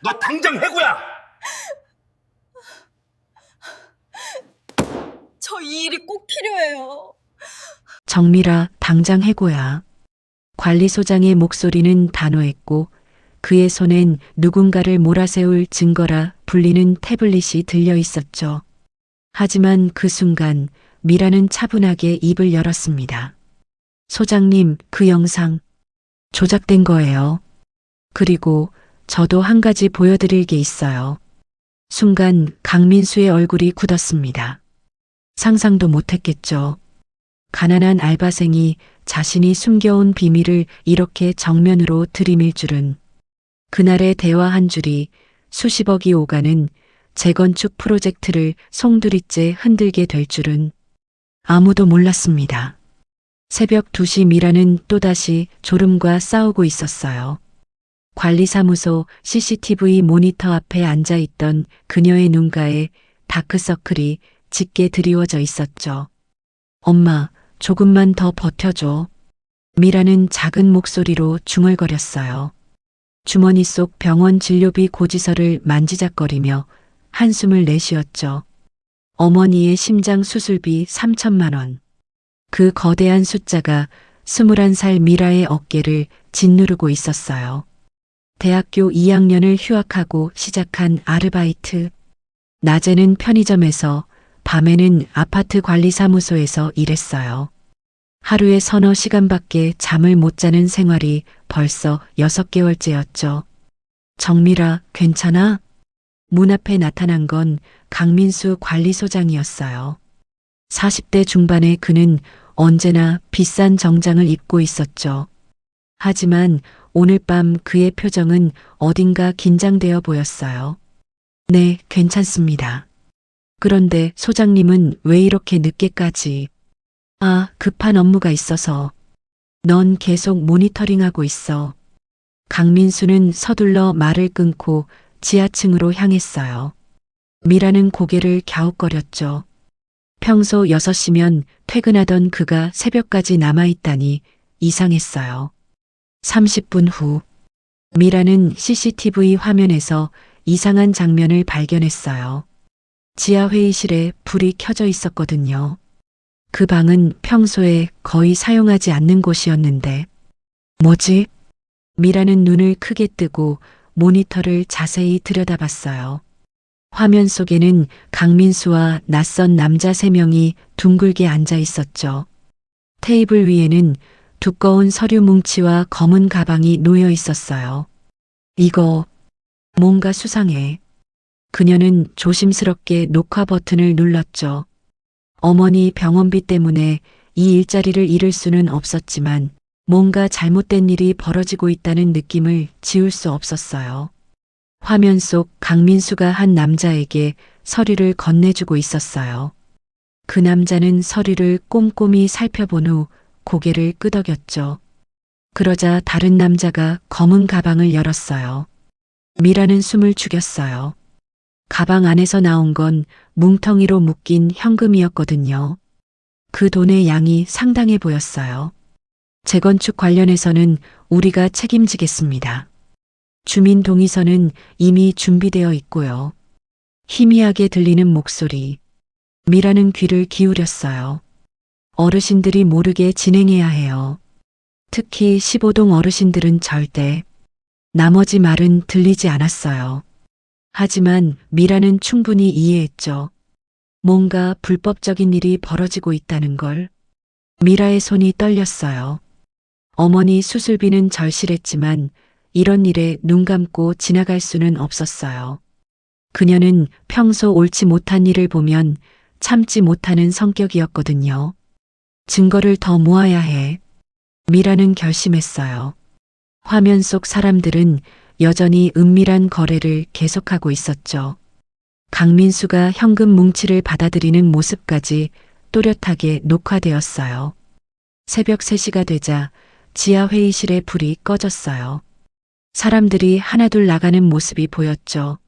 너 당장 해고야! 저 이 일이 꼭 필요해요. 정미라, 당장 해고야. 관리소장의 목소리는 단호했고 그의 손엔 누군가를 몰아세울 증거라 불리는 태블릿이 들려 있었죠. 하지만 그 순간 미라는 차분하게 입을 열었습니다. 소장님, 그 영상 조작된 거예요. 그리고 저도 한 가지 보여드릴 게 있어요. 순간 강민수의 얼굴이 굳었습니다. 상상도 못했겠죠. 가난한 알바생이 자신이 숨겨온 비밀을 이렇게 정면으로 들이밀 줄은. 그날의 대화 한 줄이 수십억이 오가는 재건축 프로젝트를 송두리째 흔들게 될 줄은 아무도 몰랐습니다. 새벽 2시 미라는 또다시 졸음과 싸우고 있었어요. 관리사무소 CCTV 모니터 앞에 앉아있던 그녀의 눈가에 다크서클이 짙게 드리워져 있었죠. 엄마, 조금만 더 버텨줘. 미라는 작은 목소리로 중얼거렸어요. 주머니 속 병원 진료비 고지서를 만지작거리며 한숨을 내쉬었죠. 어머니의 심장 수술비 3천만 원. 그 거대한 숫자가 21살 미라의 어깨를 짓누르고 있었어요. 대학교 2학년을 휴학하고 시작한 아르바이트. 낮에는 편의점에서, 밤에는 아파트 관리사무소에서 일했어요. 하루에 서너 시간밖에 잠을 못 자는 생활이 벌써 6개월째였죠. 정미라, 괜찮아? 문 앞에 나타난 건 강민수 관리소장이었어요. 40대 중반의 그는 언제나 비싼 정장을 입고 있었죠. 하지만 오늘 밤 그의 표정은 어딘가 긴장되어 보였어요. 네, 괜찮습니다. 그런데 소장님은 왜 이렇게 늦게까지? 아, 급한 업무가 있어서. 넌 계속 모니터링하고 있어. 강민수는 서둘러 말을 끊고 지하층으로 향했어요. 미라는 고개를 갸웃거렸죠. 평소 6시면 퇴근하던 그가 새벽까지 남아있다니 이상했어요. 30분 후, 미라는 CCTV 화면에서 이상한 장면을 발견했어요. 지하 회의실에 불이 켜져 있었거든요. 그 방은 평소에 거의 사용하지 않는 곳이었는데, 뭐지? 미라는 눈을 크게 뜨고 모니터를 자세히 들여다봤어요. 화면 속에는 강민수와 낯선 남자 3명이 둥글게 앉아 있었죠. 테이블 위에는 두꺼운 서류 뭉치와 검은 가방이 놓여 있었어요. 이거 뭔가 수상해. 그녀는 조심스럽게 녹화 버튼을 눌렀죠. 어머니 병원비 때문에 이 일자리를 잃을 수는 없었지만 뭔가 잘못된 일이 벌어지고 있다는 느낌을 지울 수 없었어요. 화면 속 강민수가 한 남자에게 서류를 건네주고 있었어요. 그 남자는 서류를 꼼꼼히 살펴본 후 고개를 끄덕였죠. 그러자 다른 남자가 검은 가방을 열었어요. 미라는 숨을 죽였어요. 가방 안에서 나온 건 뭉텅이로 묶인 현금이었거든요. 그 돈의 양이 상당해 보였어요. 재건축 관련해서는 우리가 책임지겠습니다. 주민 동의서는 이미 준비되어 있고요. 희미하게 들리는 목소리. 미라는 귀를 기울였어요. 어르신들이 모르게 진행해야 해요. 특히 15동 어르신들은 절대. 나머지 말은 들리지 않았어요. 하지만 미라는 충분히 이해했죠. 뭔가 불법적인 일이 벌어지고 있다는 걸. 미라의 손이 떨렸어요. 어머니 수술비는 절실했지만 이런 일에 눈 감고 지나갈 수는 없었어요. 그녀는 평소 옳지 못한 일을 보면 참지 못하는 성격이었거든요. 증거를 더 모아야 해. 미라는 결심했어요. 화면 속 사람들은 여전히 은밀한 거래를 계속하고 있었죠. 강민수가 현금 뭉치를 받아들이는 모습까지 또렷하게 녹화되었어요. 새벽 3시가 되자 지하 회의실의 불이 꺼졌어요. 사람들이 하나둘 나가는 모습이 보였죠.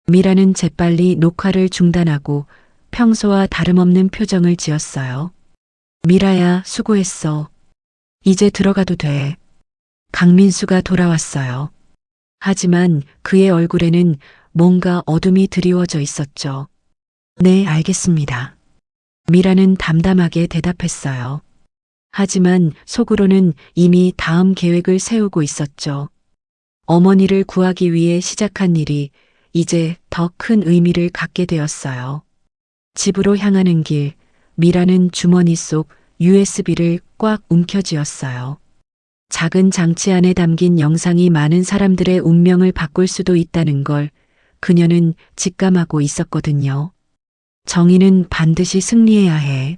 미라는 재빨리 녹화를 중단하고 평소와 다름없는 표정을 지었어요. 미라야, 수고했어. 이제 들어가도 돼. 강민수가 돌아왔어요. 하지만 그의 얼굴에는 뭔가 어둠이 드리워져 있었죠. 네, 알겠습니다. 미라는 담담하게 대답했어요. 하지만 속으로는 이미 다음 계획을 세우고 있었죠. 어머니를 구하기 위해 시작한 일이 이제 더 큰 의미를 갖게 되었어요. 집으로 향하는 길, 미라는 주머니 속 USB를 꽉 움켜쥐었어요. 작은 장치 안에 담긴 영상이 많은 사람들의 운명을 바꿀 수도 있다는 걸 그녀는 직감하고 있었거든요. 정의는 반드시 승리해야 해.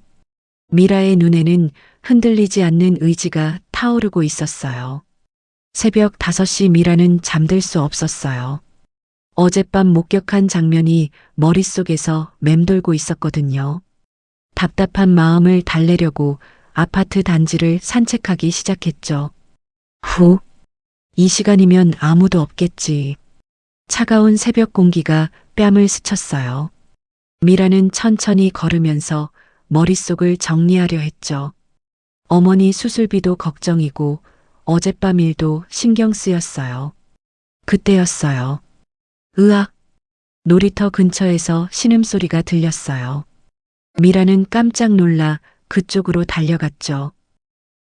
미라의 눈에는 흔들리지 않는 의지가 타오르고 있었어요. 새벽 5시 미라는 잠들 수 없었어요. 어젯밤 목격한 장면이 머릿속에서 맴돌고 있었거든요. 답답한 마음을 달래려고 아파트 단지를 산책하기 시작했죠. 이 시간이면 아무도 없겠지. 차가운 새벽 공기가 뺨을 스쳤어요. 미라는 천천히 걸으면서 머릿속을 정리하려 했죠. 어머니 수술비도 걱정이고 어젯밤 일도 신경 쓰였어요. 그때였어요. 으악! 놀이터 근처에서 신음소리가 들렸어요. 미라는 깜짝 놀라 그쪽으로 달려갔죠.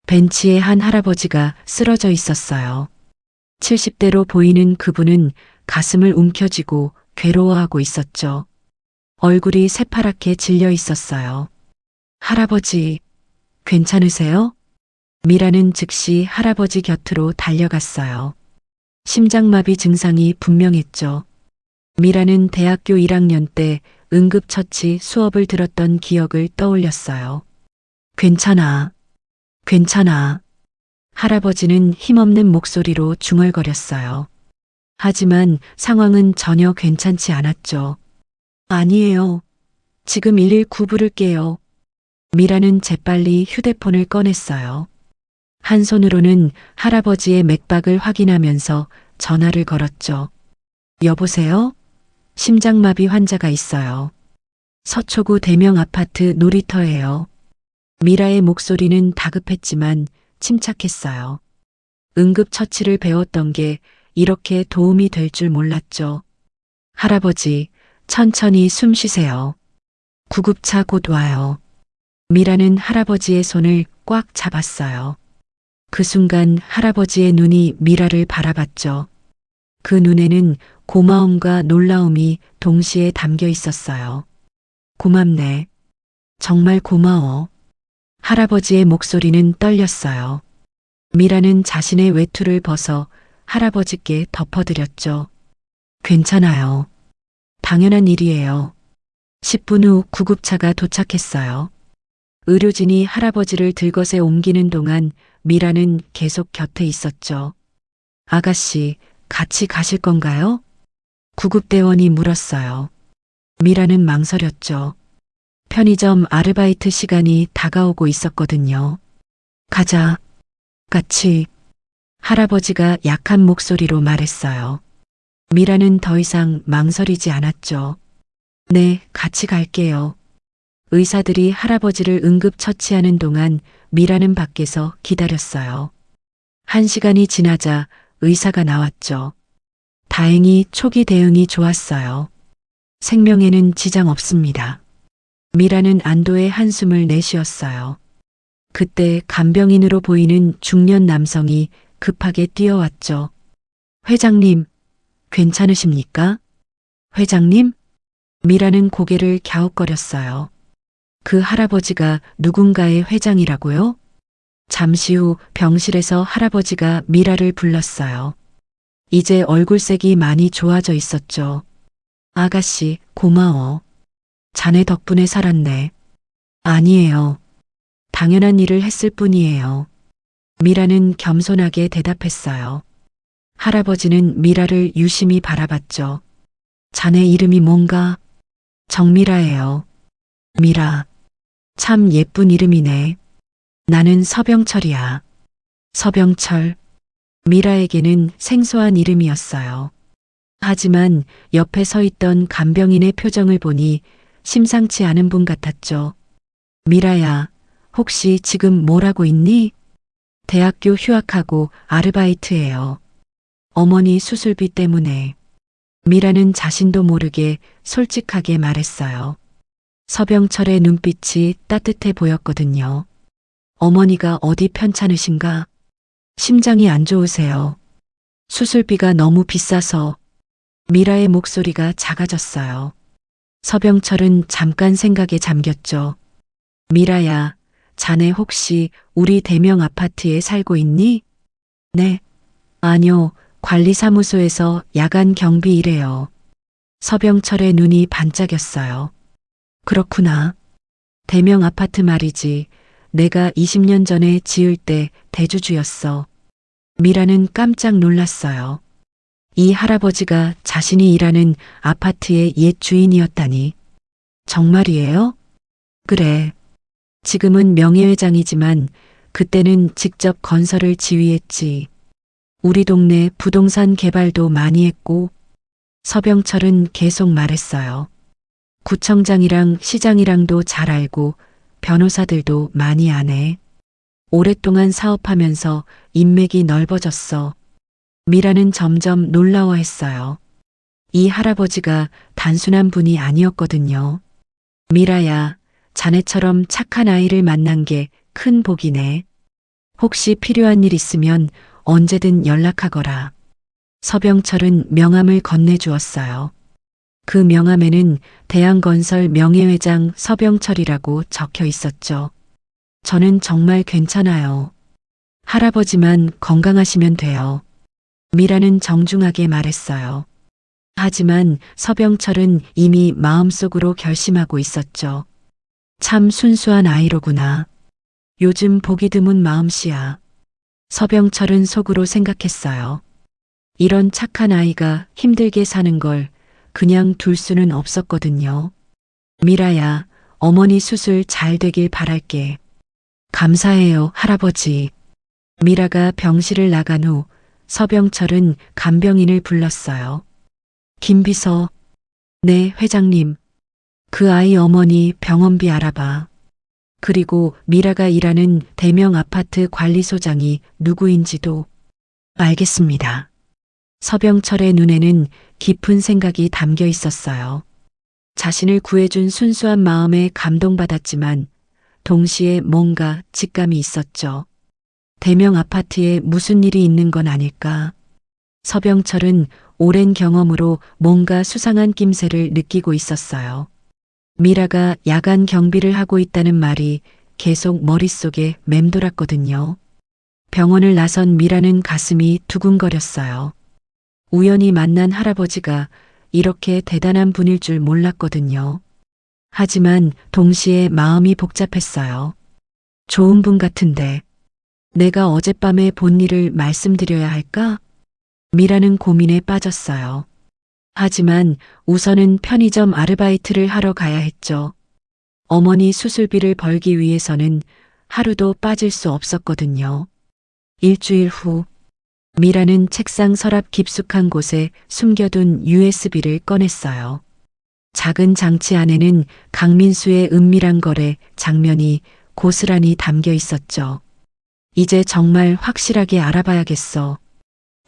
벤치에 한 할아버지가 쓰러져 있었어요. 70대로 보이는 그분은 가슴을 움켜쥐고 괴로워하고 있었죠. 얼굴이 새파랗게 질려 있었어요. 할아버지, 괜찮으세요? 미라는 즉시 할아버지 곁으로 달려갔어요. 심장마비 증상이 분명했죠. 미라는 대학교 1학년 때 응급처치 수업을 들었던 기억을 떠올렸어요. 괜찮아. 괜찮아. 할아버지는 힘없는 목소리로 중얼거렸어요. 하지만 상황은 전혀 괜찮지 않았죠. 아니에요. 지금 119 부를게요. 미라는 재빨리 휴대폰을 꺼냈어요. 한 손으로는 할아버지의 맥박을 확인하면서 전화를 걸었죠. 여보세요? 심장마비 환자가 있어요. 서초구 대명 아파트 놀이터예요. 미라의 목소리는 다급했지만 침착했어요. 응급처치를 배웠던 게 이렇게 도움이 될 줄 몰랐죠. 할아버지, 천천히 숨 쉬세요. 구급차 곧 와요. 미라는 할아버지의 손을 꽉 잡았어요. 그 순간 할아버지의 눈이 미라를 바라봤죠. 그 눈에는 고마움과 놀라움이 동시에 담겨 있었어요. 고맙네. 정말 고마워. 할아버지의 목소리는 떨렸어요. 미라는 자신의 외투를 벗어 할아버지께 덮어드렸죠. 괜찮아요. 당연한 일이에요. 10분 후 구급차가 도착했어요. 의료진이 할아버지를 들것에 옮기는 동안 미라는 계속 곁에 있었죠. 아가씨, 같이 가실 건가요? 구급대원이 물었어요. 미라는 망설였죠. 편의점 아르바이트 시간이 다가오고 있었거든요. 가자. 같이. 할아버지가 약한 목소리로 말했어요. 미라는 더 이상 망설이지 않았죠. 네, 같이 갈게요. 의사들이 할아버지를 응급처치하는 동안 미라는 밖에서 기다렸어요. 1시간이 지나자 의사가 나왔죠. 다행히 초기 대응이 좋았어요. 생명에는 지장 없습니다. 미라는 안도의 한숨을 내쉬었어요. 그때 간병인으로 보이는 중년 남성이 급하게 뛰어왔죠. 회장님, 괜찮으십니까? 회장님? 미라는 고개를 갸웃거렸어요. 그 할아버지가 누군가의 회장이라고요? 잠시 후 병실에서 할아버지가 미라를 불렀어요. 이제 얼굴색이 많이 좋아져 있었죠. 아가씨, 고마워. 자네 덕분에 살았네. 아니에요. 당연한 일을 했을 뿐이에요. 미라는 겸손하게 대답했어요. 할아버지는 미라를 유심히 바라봤죠. 자네 이름이 뭔가? 정미라예요. 미라. 참 예쁜 이름이네. 나는 서병철이야. 서병철. 미라에게는 생소한 이름이었어요. 하지만 옆에 서 있던 간병인의 표정을 보니 심상치 않은 분 같았죠. 미라야, 혹시 지금 뭘 하고 있니? 대학교 휴학하고 아르바이트해요. 어머니 수술비 때문에. 미라는 자신도 모르게 솔직하게 말했어요. 서병철의 눈빛이 따뜻해 보였거든요. 어머니가 어디 편찮으신가? 심장이 안 좋으세요. 수술비가 너무 비싸서. 미라의 목소리가 작아졌어요. 서병철은 잠깐 생각에 잠겼죠. 미라야, 자네 혹시 우리 대명 아파트에 살고 있니? 네. 아니요, 관리사무소에서 야간 경비 일해요. 서병철의 눈이 반짝였어요. 그렇구나. 대명 아파트 말이지. 내가 20년 전에 지을 때 대주주였어. 미라는 깜짝 놀랐어요. 이 할아버지가 자신이 일하는 아파트의 옛 주인이었다니. 정말이에요? 그래. 지금은 명예회장이지만 그때는 직접 건설을 지휘했지. 우리 동네 부동산 개발도 많이 했고. 서병철은 계속 말했어요. 구청장이랑 시장이랑도 잘 알고 변호사들도 많이 아네. 오랫동안 사업하면서 인맥이 넓어졌어. 미라는 점점 놀라워했어요. 이 할아버지가 단순한 분이 아니었거든요. 미라야, 자네처럼 착한 아이를 만난 게 큰 복이네. 혹시 필요한 일 있으면 언제든 연락하거라. 서병철은 명함을 건네주었어요. 그 명함에는 대한건설 명예회장 서병철이라고 적혀 있었죠. 저는 정말 괜찮아요. 할아버지만 건강하시면 돼요. 미라는 정중하게 말했어요. 하지만 서병철은 이미 마음속으로 결심하고 있었죠. 참 순수한 아이로구나. 요즘 보기 드문 마음씨야. 서병철은 속으로 생각했어요. 이런 착한 아이가 힘들게 사는 걸 그냥 둘 수는 없었거든요. 미라야, 어머니 수술 잘 되길 바랄게. 감사해요, 할아버지. 미라가 병실을 나간 후 서병철은 간병인을 불렀어요. 김비서. 네, 회장님. 그 아이 어머니 병원비 알아봐. 그리고 미라가 일하는 대명 아파트 관리소장이 누구인지도. 알겠습니다. 서병철의 눈에는 깊은 생각이 담겨 있었어요. 자신을 구해준 순수한 마음에 감동받았지만 동시에 뭔가 직감이 있었죠. 대명 아파트에 무슨 일이 있는 건 아닐까. 서병철은 오랜 경험으로 뭔가 수상한 낌새를 느끼고 있었어요. 미라가 야간 경비를 하고 있다는 말이 계속 머릿속에 맴돌았거든요. 병원을 나선 미라는 가슴이 두근거렸어요. 우연히 만난 할아버지가 이렇게 대단한 분일 줄 몰랐거든요. 하지만 동시에 마음이 복잡했어요. 좋은 분 같은데 내가 어젯밤에 본 일을 말씀드려야 할까? 미라는 고민에 빠졌어요. 하지만 우선은 편의점 아르바이트를 하러 가야 했죠. 어머니 수술비를 벌기 위해서는 하루도 빠질 수 없었거든요. 일주일 후 미라는 책상 서랍 깊숙한 곳에 숨겨둔 USB를 꺼냈어요. 작은 장치 안에는 강민수의 은밀한 거래 장면이 고스란히 담겨 있었죠. 이제 정말 확실하게 알아봐야겠어.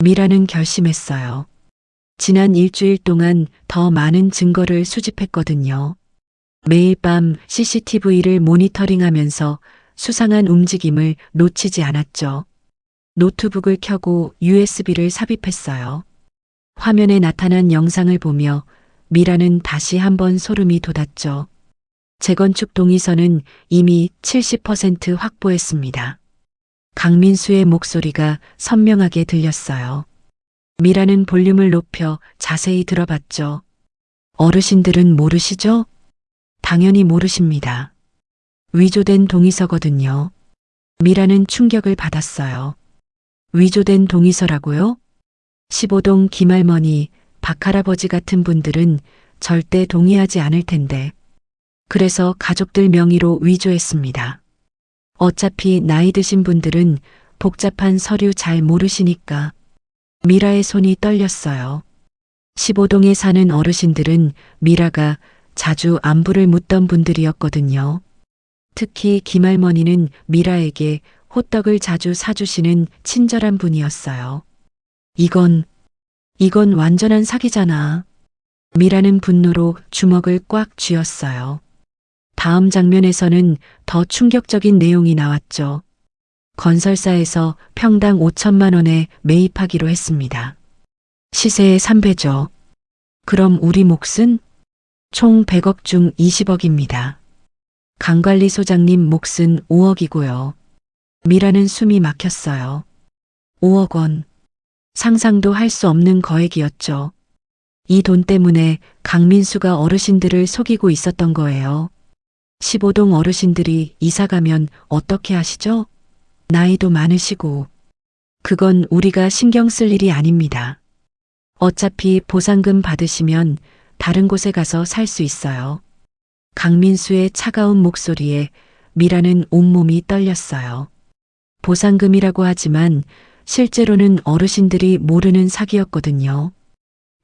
미라는 결심했어요. 지난 일주일 동안 더 많은 증거를 수집했거든요. 매일 밤 CCTV를 모니터링하면서 수상한 움직임을 놓치지 않았죠. 노트북을 켜고 USB를 삽입했어요. 화면에 나타난 영상을 보며 미라는 다시 한번 소름이 돋았죠. 재건축 동의서는 이미 70% 확보했습니다. 강민수의 목소리가 선명하게 들렸어요. 미라는 볼륨을 높여 자세히 들어봤죠. 어르신들은 모르시죠? 당연히 모르십니다. 위조된 동의서거든요. 미라는 충격을 받았어요. 위조된 동의서라고요? 15동 김할머니, 박할아버지 같은 분들은 절대 동의하지 않을 텐데. 그래서 가족들 명의로 위조했습니다. 어차피 나이 드신 분들은 복잡한 서류 잘 모르시니까. 미라의 손이 떨렸어요. 15동에 사는 어르신들은 미라가 자주 안부를 묻던 분들이었거든요. 특히 김할머니는 미라에게 호떡을 자주 사주시는 친절한 분이었어요. 이건 이건 완전한 사기잖아. 미라는 분노로 주먹을 꽉 쥐었어요. 다음 장면에서는 더 충격적인 내용이 나왔죠. 건설사에서 평당 5천만 원에 매입하기로 했습니다. 시세의 3배죠. 그럼 우리 몫은? 총 100억 중 20억입니다. 강관리소장님 몫은 5억이고요. 미라는 숨이 막혔어요. 5억 원. 상상도 할 수 없는 거액이었죠. 이 돈 때문에 강민수가 어르신들을 속이고 있었던 거예요. 15동 어르신들이 이사 가면 어떻게 하시죠? 나이도 많으시고. 그건 우리가 신경 쓸 일이 아닙니다. 어차피 보상금 받으시면 다른 곳에 가서 살 수 있어요. 강민수의 차가운 목소리에 미라는 온몸이 떨렸어요. 보상금이라고 하지만 실제로는 어르신들이 모르는 사기였거든요.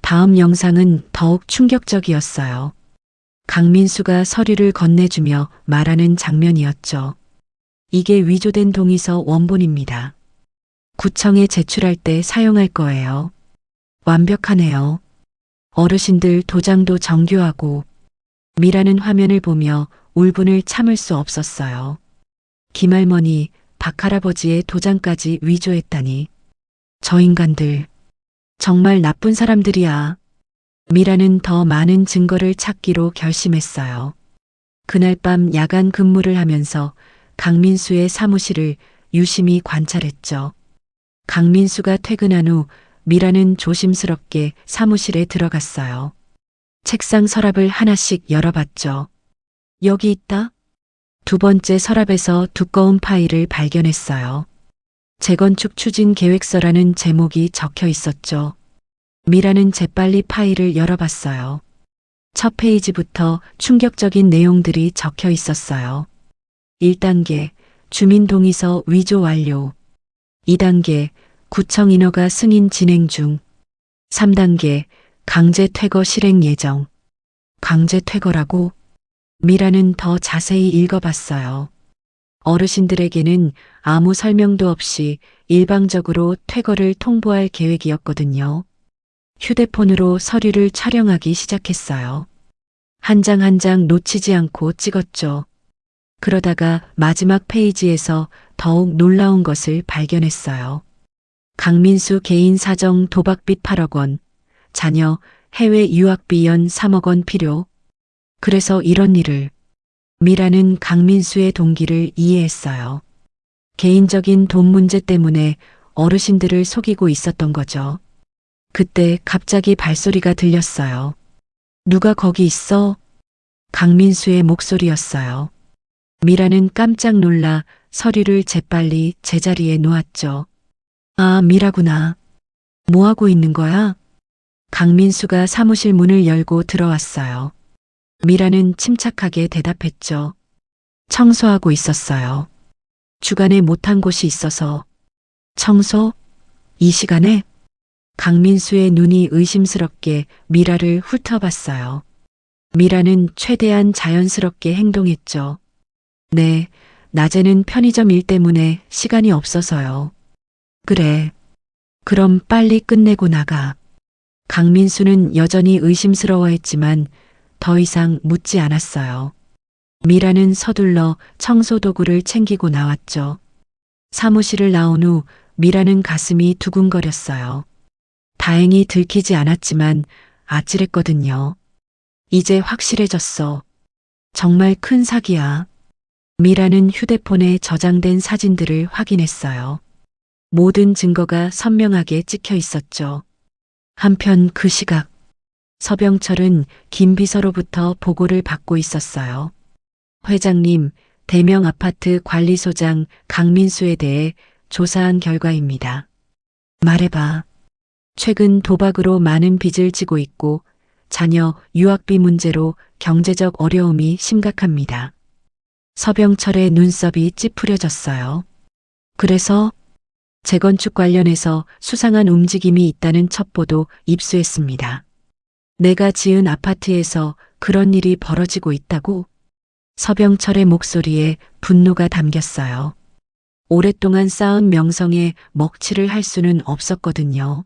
다음 영상은 더욱 충격적이었어요. 강민수가 서류를 건네주며 말하는 장면이었죠. 이게 위조된 동의서 원본입니다. 구청에 제출할 때 사용할 거예요. 완벽하네요. 어르신들 도장도 정교하고. 미라는 화면을 보며 울분을 참을 수 없었어요. 김할머니, 박할아버지의 도장까지 위조했다니. 저 인간들 정말 나쁜 사람들이야. 미라는 더 많은 증거를 찾기로 결심했어요. 그날 밤 야간 근무를 하면서 강민수의 사무실을 유심히 관찰했죠. 강민수가 퇴근한 후 미라는 조심스럽게 사무실에 들어갔어요. 책상 서랍을 하나씩 열어봤죠. 여기 있다. 두 번째 서랍에서 두꺼운 파일을 발견했어요. 재건축 추진 계획서라는 제목이 적혀 있었죠. 미라는 재빨리 파일을 열어봤어요. 첫 페이지부터 충격적인 내용들이 적혀 있었어요. 1단계 주민동의서 위조 완료. 2단계 구청 인허가 승인 진행 중. 3단계 강제 퇴거 실행 예정. 강제 퇴거라고? 미라는 더 자세히 읽어봤어요. 어르신들에게는 아무 설명도 없이 일방적으로 퇴거를 통보할 계획이었거든요. 휴대폰으로 서류를 촬영하기 시작했어요. 한 장 한 장 놓치지 않고 찍었죠. 그러다가 마지막 페이지에서 더욱 놀라운 것을 발견했어요. 강민수 개인 사정 도박빚 8억 원, 자녀 해외 유학비 연 3억 원 필요. 그래서 이런 일을. 미라는 강민수의 동기를 이해했어요. 개인적인 돈 문제 때문에 어르신들을 속이고 있었던 거죠. 그때 갑자기 발소리가 들렸어요. 누가 거기 있어? 강민수의 목소리였어요. 미라는 깜짝 놀라 서류를 재빨리 제자리에 놓았죠. 아, 미라구나. 뭐 하고 있는 거야? 강민수가 사무실 문을 열고 들어왔어요. 미라는 침착하게 대답했죠. 청소하고 있었어요. 주간에 못한 곳이 있어서. 청소? 이 시간에? 강민수의 눈이 의심스럽게 미라를 훑어봤어요. 미라는 최대한 자연스럽게 행동했죠. 네, 낮에는 편의점 일 때문에 시간이 없어서요. 그래. 그럼 빨리 끝내고 나가. 강민수는 여전히 의심스러워했지만 더 이상 묻지 않았어요. 미라는 서둘러 청소도구를 챙기고 나왔죠. 사무실을 나온 후 미라는 가슴이 두근거렸어요. 다행히 들키지 않았지만 아찔했거든요. 이제 확실해졌어. 정말 큰 사기야. 미라는 휴대폰에 저장된 사진들을 확인했어요. 모든 증거가 선명하게 찍혀 있었죠. 한편 그 시각, 서병철은 김 비서로부터 보고를 받고 있었어요. 회장님, 대명 아파트 관리소장 강민수에 대해 조사한 결과입니다. 말해봐. 최근 도박으로 많은 빚을 지고 있고 자녀 유학비 문제로 경제적 어려움이 심각합니다. 서병철의 눈썹이 찌푸려졌어요. 그래서 재건축 관련해서 수상한 움직임이 있다는 첩보도 입수했습니다. 내가 지은 아파트에서 그런 일이 벌어지고 있다고? 서병철의 목소리에 분노가 담겼어요. 오랫동안 쌓은 명성에 먹칠을 할 수는 없었거든요.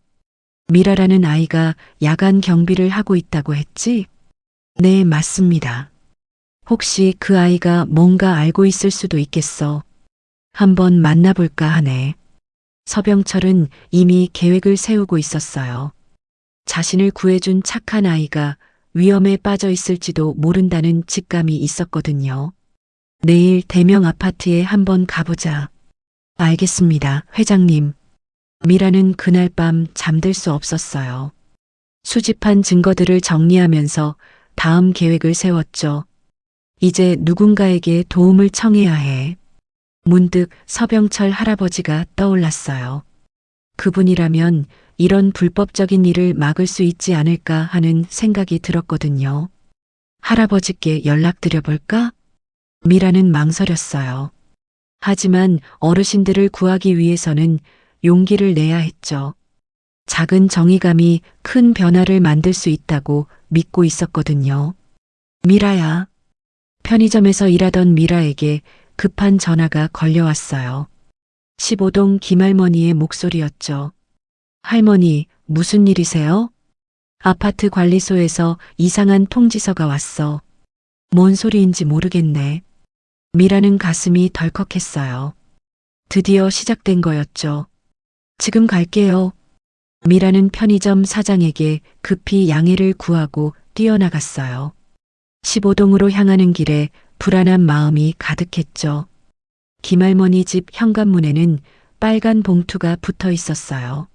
미라라는 아이가 야간 경비를 하고 있다고 했지? 네, 맞습니다. 혹시 그 아이가 뭔가 알고 있을 수도 있겠어. 한번 만나볼까 하네. 서병철은 이미 계획을 세우고 있었어요. 자신을 구해준 착한 아이가 위험에 빠져 있을지도 모른다는 직감이 있었거든요. 내일 대명 아파트에 한번 가보자. 알겠습니다, 회장님. 미라는 그날 밤 잠들 수 없었어요. 수집한 증거들을 정리하면서 다음 계획을 세웠죠. 이제 누군가에게 도움을 청해야 해. 문득 서병철 할아버지가 떠올랐어요. 그분이라면 이런 불법적인 일을 막을 수 있지 않을까 하는 생각이 들었거든요. 할아버지께 연락드려볼까? 미라는 망설였어요. 하지만 어르신들을 구하기 위해서는 용기를 내야 했죠. 작은 정의감이 큰 변화를 만들 수 있다고 믿고 있었거든요. 미라야. 편의점에서 일하던 미라에게 급한 전화가 걸려왔어요. 15동 김할머니의 목소리였죠. 할머니, 무슨 일이세요? 아파트 관리소에서 이상한 통지서가 왔어. 뭔 소리인지 모르겠네. 미라는 가슴이 덜컥했어요. 드디어 시작된 거였죠. 지금 갈게요. 미라는 편의점 사장에게 급히 양해를 구하고 뛰어나갔어요. 15동으로 향하는 길에 불안한 마음이 가득했죠. 김할머니 집 현관문에는 빨간 봉투가 붙어 있었어요.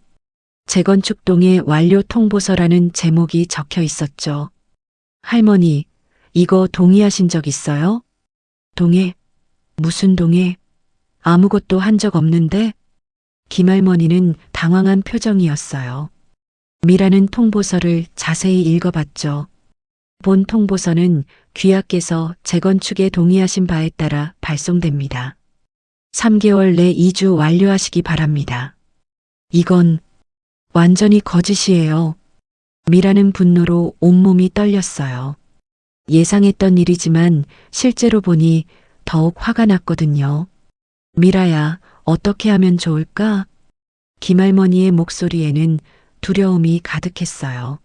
재건축동의 완료 통보서라는 제목이 적혀 있었죠. 할머니, 이거 동의하신 적 있어요? 동의? 무슨 동의? 아무것도 한 적 없는데? 김할머니는 당황한 표정이었어요. 미라는 통보서를 자세히 읽어봤죠. 본 통보서는 귀하께서 재건축에 동의하신 바에 따라 발송됩니다. 3개월 내 이주 완료하시기 바랍니다. 이건 완전히 거짓이에요. 미라는 분노로 온몸이 떨렸어요. 예상했던 일이지만 실제로 보니 더욱 화가 났거든요. 미라야, 어떻게 하면 좋을까? 김할머니의 목소리에는 두려움이 가득했어요.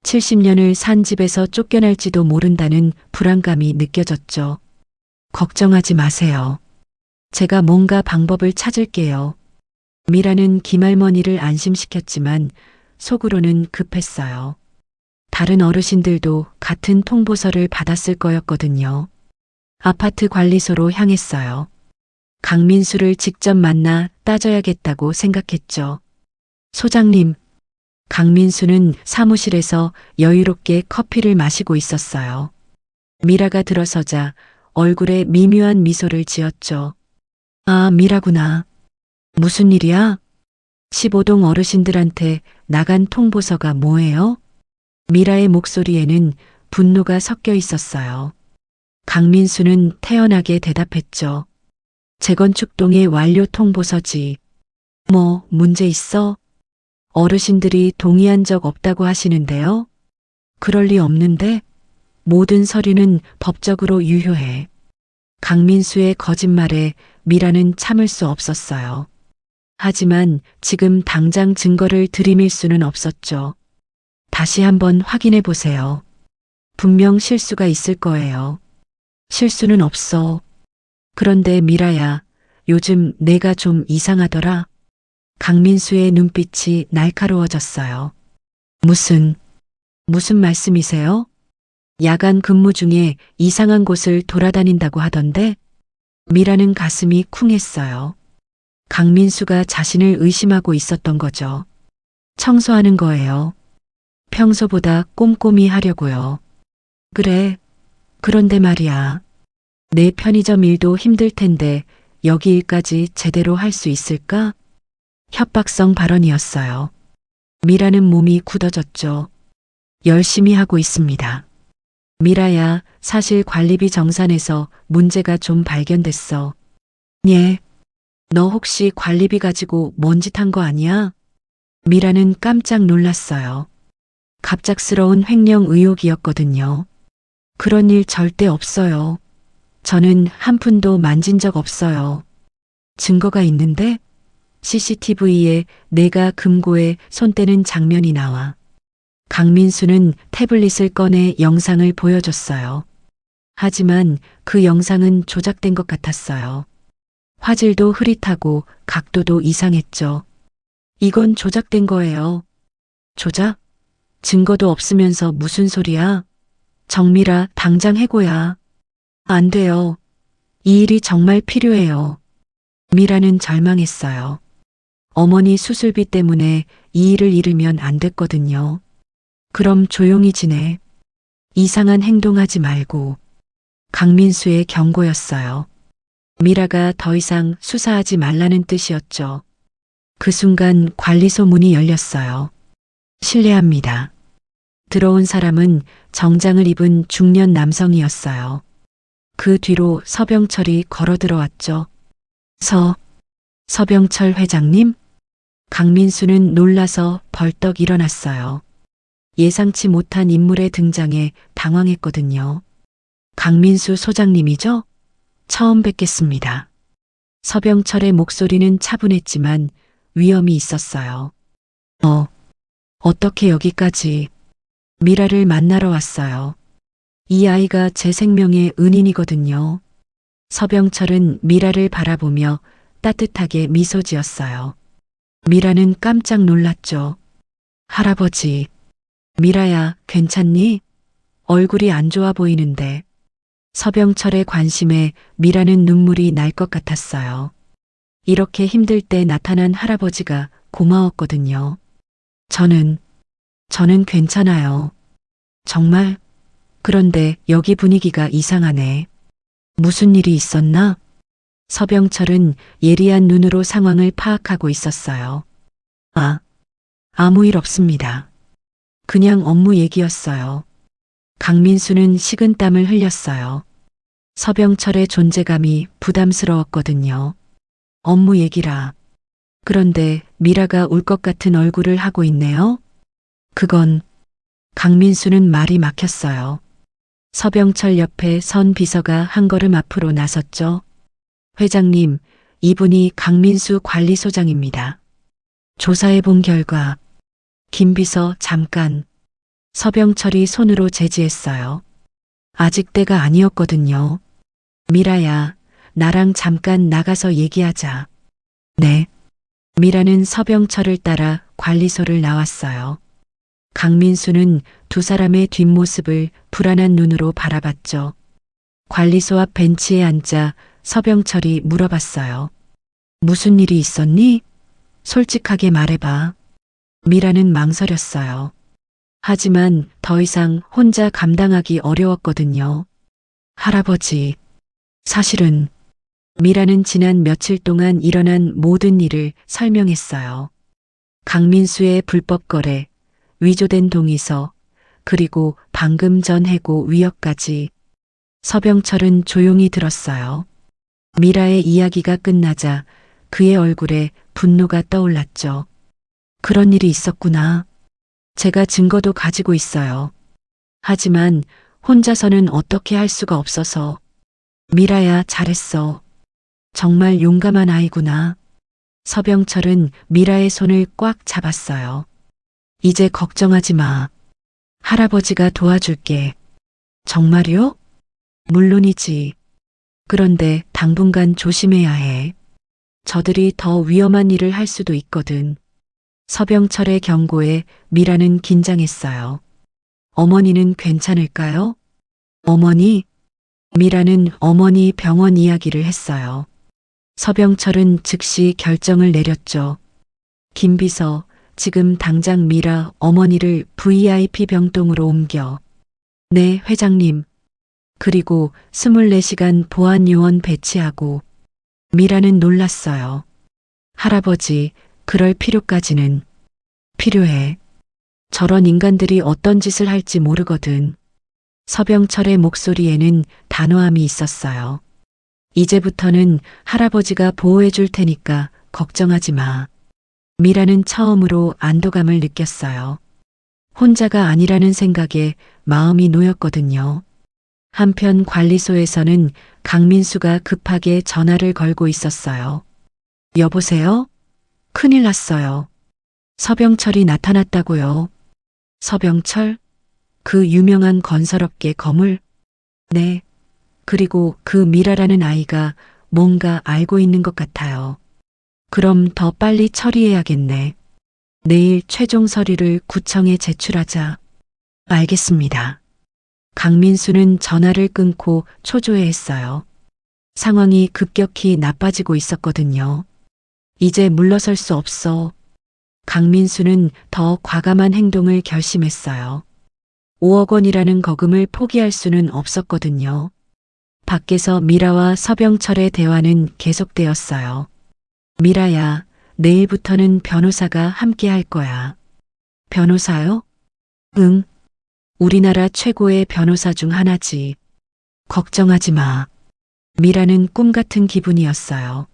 70년을 산 집에서 쫓겨날지도 모른다는 불안감이 느껴졌죠. 걱정하지 마세요. 제가 뭔가 방법을 찾을게요. 미라는 김할머니를 안심시켰지만 속으로는 급했어요. 다른 어르신들도 같은 통보서를 받았을 거였거든요. 아파트 관리소로 향했어요. 강민수를 직접 만나 따져야겠다고 생각했죠. 소장님, 강민수는 사무실에서 여유롭게 커피를 마시고 있었어요. 미라가 들어서자 얼굴에 미묘한 미소를 지었죠. 아, 미라구나. 무슨 일이야? 15동 어르신들한테 나간 통보서가 뭐예요? 미라의 목소리에는 분노가 섞여 있었어요. 강민수는 태연하게 대답했죠. 재건축동의 완료 통보서지. 뭐, 문제 있어? 어르신들이 동의한 적 없다고 하시는데요? 그럴 리 없는데? 모든 서류는 법적으로 유효해. 강민수의 거짓말에 미라는 참을 수 없었어요. 하지만 지금 당장 증거를 들이밀 수는 없었죠. 다시 한번 확인해 보세요. 분명 실수가 있을 거예요. 실수는 없어. 그런데 미라야, 요즘 내가 좀 이상하더라. 강민수의 눈빛이 날카로워졌어요. 무슨 말씀이세요? 야간 근무 중에 이상한 곳을 돌아다닌다고 하던데? 미라는 가슴이 쿵했어요. 강민수가 자신을 의심하고 있었던 거죠. 청소하는 거예요. 평소보다 꼼꼼히 하려고요. 그래. 그런데 말이야. 내 편의점 일도 힘들 텐데 여기 일까지 제대로 할 수 있을까? 협박성 발언이었어요. 미라는 몸이 굳어졌죠. 열심히 하고 있습니다. 미라야, 사실 관리비 정산에서 문제가 좀 발견됐어. 예. 너 혹시 관리비 가지고 뭔 짓 한 거 아니야? 미라는 깜짝 놀랐어요. 갑작스러운 횡령 의혹이었거든요. 그런 일 절대 없어요. 저는 한 푼도 만진 적 없어요. 증거가 있는데? CCTV에 내가 금고에 손 떼는 장면이 나와. 강민수는 태블릿을 꺼내 영상을 보여줬어요. 하지만 그 영상은 조작된 것 같았어요. 화질도 흐릿하고 각도도 이상했죠. 이건 조작된 거예요. 조작? 증거도 없으면서 무슨 소리야? 정미라, 당장 해고야. 안 돼요. 이 일이 정말 필요해요. 미라는 절망했어요. 어머니 수술비 때문에 이 일을 잃으면 안 됐거든요. 그럼 조용히 지내. 이상한 행동하지 말고. 강민수의 경고였어요. 미라가 더 이상 수사하지 말라는 뜻이었죠. 그 순간 관리소 문이 열렸어요. 실례합니다. 들어온 사람은 정장을 입은 중년 남성이었어요. 그 뒤로 서병철이 걸어 들어왔죠. 서병철 회장님? 강민수는 놀라서 벌떡 일어났어요. 예상치 못한 인물의 등장에 당황했거든요. 강민수 소장님이죠? 처음 뵙겠습니다. 서병철의 목소리는 차분했지만 위험이 있었어요. 어떻게 여기까지? 미라를 만나러 왔어요. 이 아이가 제 생명의 은인이거든요. 서병철은 미라를 바라보며 따뜻하게 미소 지었어요. 미라는 깜짝 놀랐죠. 할아버지, 미라야, 괜찮니? 얼굴이 안 좋아 보이는데. 서병철의 관심에 미라는 눈물이 날 것 같았어요. 이렇게 힘들 때 나타난 할아버지가 고마웠거든요. 저는 괜찮아요. 정말? 그런데 여기 분위기가 이상하네. 무슨 일이 있었나? 서병철은 예리한 눈으로 상황을 파악하고 있었어요. 아무 일 없습니다. 그냥 업무 얘기였어요. 강민수는 식은땀을 흘렸어요. 서병철의 존재감이 부담스러웠거든요. 업무 얘기라. 그런데 미라가 울 것 같은 얼굴을 하고 있네요. 그건 강민수는 말이 막혔어요. 서병철 옆에 선 비서가 한 걸음 앞으로 나섰죠. 회장님, 이분이 강민수 관리소장입니다. 조사해 본 결과 김 비서 잠깐. 서병철이 손으로 제지했어요. 아직 때가 아니었거든요. 미라야, 나랑 잠깐 나가서 얘기하자. 네. 미라는 서병철을 따라 관리소를 나왔어요. 강민수는 두 사람의 뒷모습을 불안한 눈으로 바라봤죠. 관리소 앞 벤치에 앉아 서병철이 물어봤어요. 무슨 일이 있었니? 솔직하게 말해봐. 미라는 망설였어요. 하지만 더 이상 혼자 감당하기 어려웠거든요. 할아버지, 사실은 미라는 지난 며칠 동안 일어난 모든 일을 설명했어요. 강민수의 불법 거래, 위조된 동의서, 그리고 방금 전 해고 위협까지. 서병철은 조용히 들었어요. 미라의 이야기가 끝나자 그의 얼굴에 분노가 떠올랐죠. 그런 일이 있었구나. 제가 증거도 가지고 있어요. 하지만 혼자서는 어떻게 할 수가 없어서. 미라야, 잘했어. 정말 용감한 아이구나. 서병철은 미라의 손을 꽉 잡았어요. 이제 걱정하지 마. 할아버지가 도와줄게. 정말요? 물론이지. 그런데 당분간 조심해야 해. 저들이 더 위험한 일을 할 수도 있거든. 서병철의 경고에 미라는 긴장했어요. 어머니는 괜찮을까요? 어머니? 미라는 어머니 병원 이야기를 했어요. 서병철은 즉시 결정을 내렸죠. 김 비서, 지금 당장 미라 어머니를 VIP 병동으로 옮겨. 네, 회장님. 그리고 24시간 보안 요원 배치하고. 미라는 놀랐어요. 할아버지, 그럴 필요까지는. 필요해. 저런 인간들이 어떤 짓을 할지 모르거든. 서병철의 목소리에는 단호함이 있었어요. 이제부터는 할아버지가 보호해 줄 테니까 걱정하지 마. 미라는 처음으로 안도감을 느꼈어요. 혼자가 아니라는 생각에 마음이 놓였거든요. 한편 관리소에서는 강민수가 급하게 전화를 걸고 있었어요. 여보세요? 큰일 났어요. 서병철이 나타났다고요. 서병철? 그 유명한 건설업계 거물? 네. 그리고 그 미라라는 아이가 뭔가 알고 있는 것 같아요. 그럼 더 빨리 처리해야겠네. 내일 최종 서류를 구청에 제출하자. 알겠습니다. 강민수는 전화를 끊고 초조해했어요. 상황이 급격히 나빠지고 있었거든요. 이제 물러설 수 없어. 강민수는 더 과감한 행동을 결심했어요. 5억 원이라는 거금을 포기할 수는 없었거든요. 밖에서 미라와 서병철의 대화는 계속되었어요. 미라야, 내일부터는 변호사가 함께 할 거야. 변호사요? 응. 우리나라 최고의 변호사 중 하나지. 걱정하지 마. 미라는 꿈 같은 기분이었어요.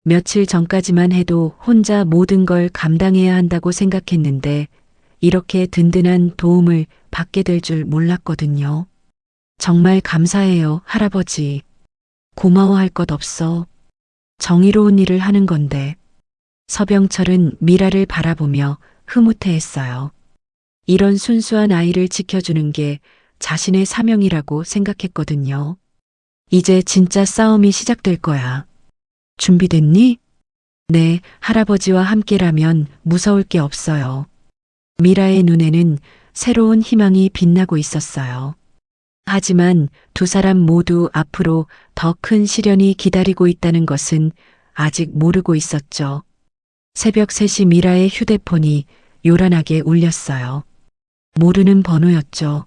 며칠 전까지만 해도 혼자 모든 걸 감당해야 한다고 생각했는데 이렇게 든든한 도움을 받게 될 줄 몰랐거든요. 정말 감사해요, 할아버지. 고마워할 것 없어. 정의로운 일을 하는 건데. 서병철은 미라를 바라보며 흐뭇해했어요. 이런 순수한 아이를 지켜주는 게 자신의 사명이라고 생각했거든요. 이제 진짜 싸움이 시작될 거야. 준비됐니? 네, 할아버지와 함께라면 무서울 게 없어요. 미라의 눈에는 새로운 희망이 빛나고 있었어요. 하지만 두 사람 모두 앞으로 더 큰 시련이 기다리고 있다는 것은 아직 모르고 있었죠. 새벽 3시 미라의 휴대폰이 요란하게 울렸어요. 모르는 번호였죠.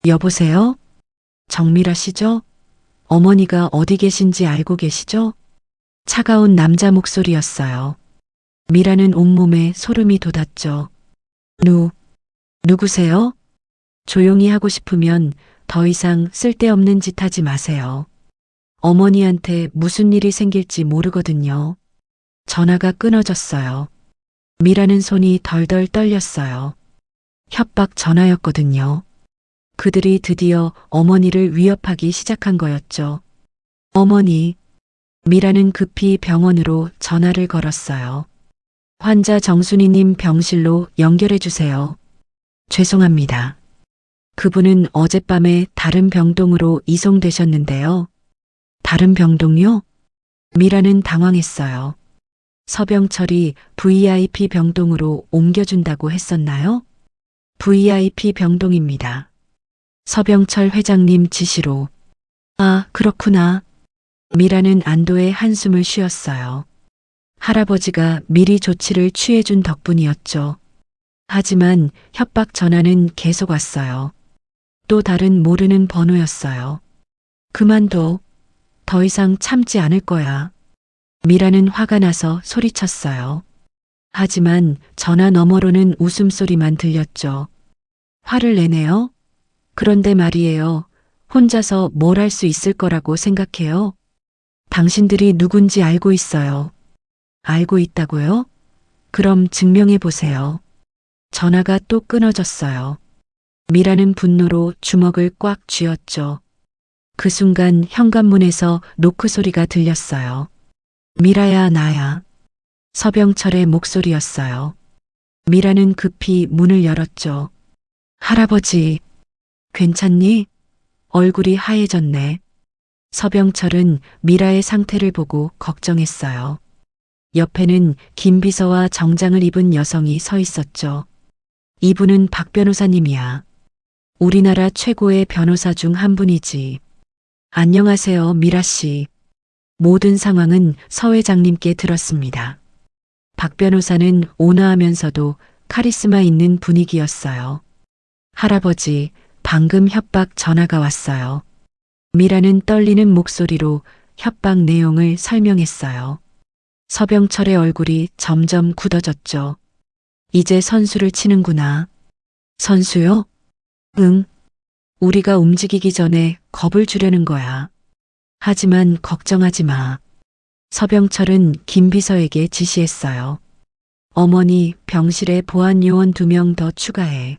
여보세요? 정미라 씨죠? 어머니가 어디 계신지 알고 계시죠? 차가운 남자 목소리였어요. 미라는 온몸에 소름이 돋았죠. 누구세요? 조용히 하고 싶으면 더 이상 쓸데없는 짓 하지 마세요. 어머니한테 무슨 일이 생길지 모르거든요. 전화가 끊어졌어요. 미라는 손이 덜덜 떨렸어요. 협박 전화였거든요. 그들이 드디어 어머니를 위협하기 시작한 거였죠. 어머니. 미라는 급히 병원으로 전화를 걸었어요. 환자 정순이님 병실로 연결해 주세요. 죄송합니다. 그분은 어젯밤에 다른 병동으로 이송되셨는데요. 다른 병동요? 미라는 당황했어요. 서병철이 VIP 병동으로 옮겨준다고 했었나요? VIP 병동입니다. 서병철 회장님 지시로. 아, 그렇구나. 미라는 안도의 한숨을 쉬었어요. 할아버지가 미리 조치를 취해준 덕분이었죠. 하지만 협박 전화는 계속 왔어요. 또 다른 모르는 번호였어요. 그만둬. 더 이상 참지 않을 거야. 미라는 화가 나서 소리쳤어요. 하지만 전화 너머로는 웃음소리만 들렸죠. 화를 내네요? 그런데 말이에요. 혼자서 뭘 할 수 있을 거라고 생각해요? 당신들이 누군지 알고 있어요. 알고 있다고요? 그럼 증명해 보세요. 전화가 또 끊어졌어요. 미라는 분노로 주먹을 꽉 쥐었죠. 그 순간 현관문에서 노크 소리가 들렸어요. 미라야, 나야. 서병철의 목소리였어요. 미라는 급히 문을 열었죠. 할아버지, 괜찮니? 얼굴이 하얘졌네. 서병철은 미라의 상태를 보고 걱정했어요. 옆에는 김 비서와 정장을 입은 여성이 서 있었죠. 이분은 박 변호사님이야. 우리나라 최고의 변호사 중 한 분이지. 안녕하세요, 미라 씨. 모든 상황은 서 회장님께 들었습니다. 박 변호사는 온화하면서도 카리스마 있는 분위기였어요. 할아버지, 방금 협박 전화가 왔어요. 미라는 떨리는 목소리로 협박 내용을 설명했어요. 서병철의 얼굴이 점점 굳어졌죠. 이제 선수를 치는구나. 선수요? 응. 우리가 움직이기 전에 겁을 주려는 거야. 하지만 걱정하지 마. 서병철은 김 비서에게 지시했어요. 어머니 병실에 보안 요원 2명 더 추가해.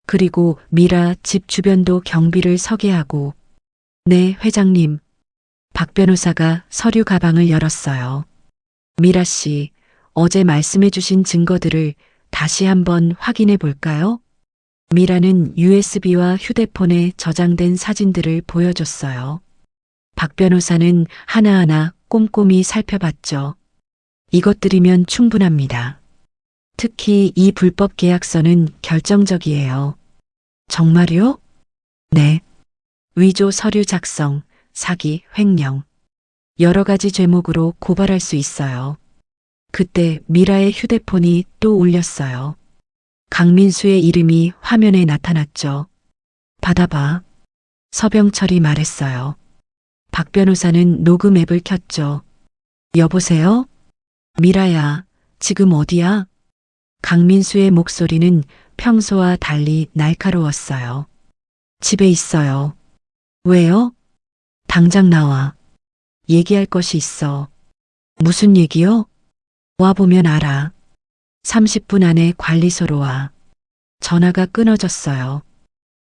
그리고 미라 집 주변도 경비를 서게 하고. 네, 회장님. 박 변호사가 서류 가방을 열었어요. 미라 씨, 어제 말씀해 주신 증거들을 다시 한번 확인해 볼까요? 미라는 USB와 휴대폰에 저장된 사진들을 보여줬어요. 박 변호사는 하나하나 꼼꼼히 살펴봤죠. 이것들이면 충분합니다. 특히 이 불법 계약서는 결정적이에요. 정말요? 네. 위조 서류 작성, 사기, 횡령. 여러 가지 죄목으로 고발할 수 있어요. 그때 미라의 휴대폰이 또 울렸어요. 강민수의 이름이 화면에 나타났죠. 받아봐. 서병철이 말했어요. 박 변호사는 녹음 앱을 켰죠. 여보세요? 미라야, 지금 어디야? 강민수의 목소리는 평소와 달리 날카로웠어요. 집에 있어요. 왜요? 당장 나와. 얘기할 것이 있어. 무슨 얘기요? 와보면 알아. 30분 안에 관리소로 와. 전화가 끊어졌어요.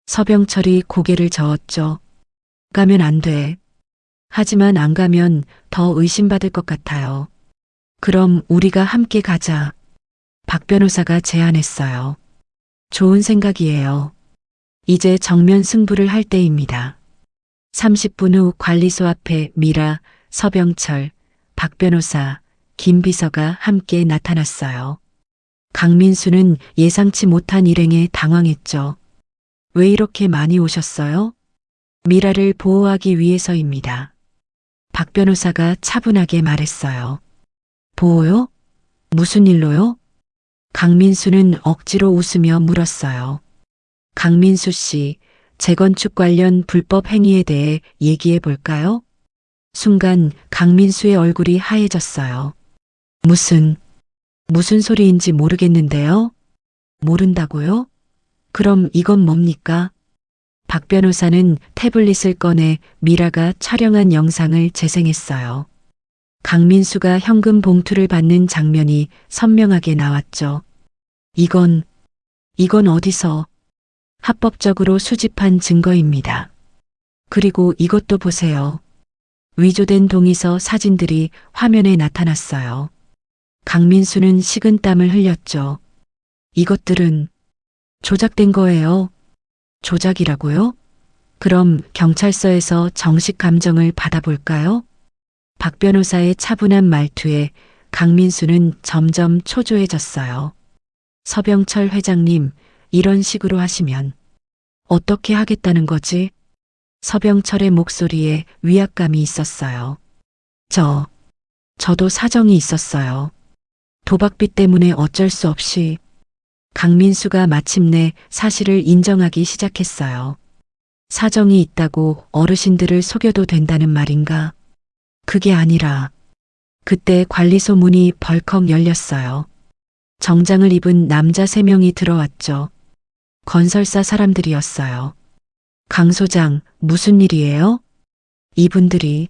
서병철이 고개를 저었죠. 가면 안 돼. 하지만 안 가면 더 의심받을 것 같아요. 그럼 우리가 함께 가자. 박 변호사가 제안했어요. 좋은 생각이에요. 이제 정면 승부를 할 때입니다. 30분 후 관리소 앞에 미라, 서병철, 박 변호사, 김 비서가 함께 나타났어요. 강민수는 예상치 못한 일행에 당황했죠. 왜 이렇게 많이 오셨어요? 미라를 보호하기 위해서입니다. 박 변호사가 차분하게 말했어요. 보호요? 무슨 일로요? 강민수는 억지로 웃으며 물었어요. 강민수 씨, 재건축 관련 불법 행위에 대해 얘기해 볼까요? 순간 강민수의 얼굴이 하얘졌어요. 무슨 소리인지 모르겠는데요? 모른다고요? 그럼 이건 뭡니까? 박 변호사는 태블릿을 꺼내 미라가 촬영한 영상을 재생했어요. 강민수가 현금 봉투를 받는 장면이 선명하게 나왔죠. 이건 어디서 합법적으로 수집한 증거입니다. 그리고 이것도 보세요. 위조된 동의서 사진들이 화면에 나타났어요. 강민수는 식은땀을 흘렸죠. 이것들은 조작된 거예요. 조작이라고요? 그럼 경찰서에서 정식 감정을 받아볼까요? 박 변호사의 차분한 말투에 강민수는 점점 초조해졌어요. 서병철 회장님, 이런 식으로 하시면 어떻게 하겠다는 거지? 서병철의 목소리에 위압감이 있었어요. 저도 사정이 있었어요. 도박비 때문에 어쩔 수 없이. 강민수가 마침내 사실을 인정하기 시작했어요. 사정이 있다고 어르신들을 속여도 된다는 말인가? 그게 아니라 그때 관리소 문이 벌컥 열렸어요. 정장을 입은 남자 3명이 들어왔죠. 건설사 사람들이었어요. 강 소장, 무슨 일이에요? 이분들이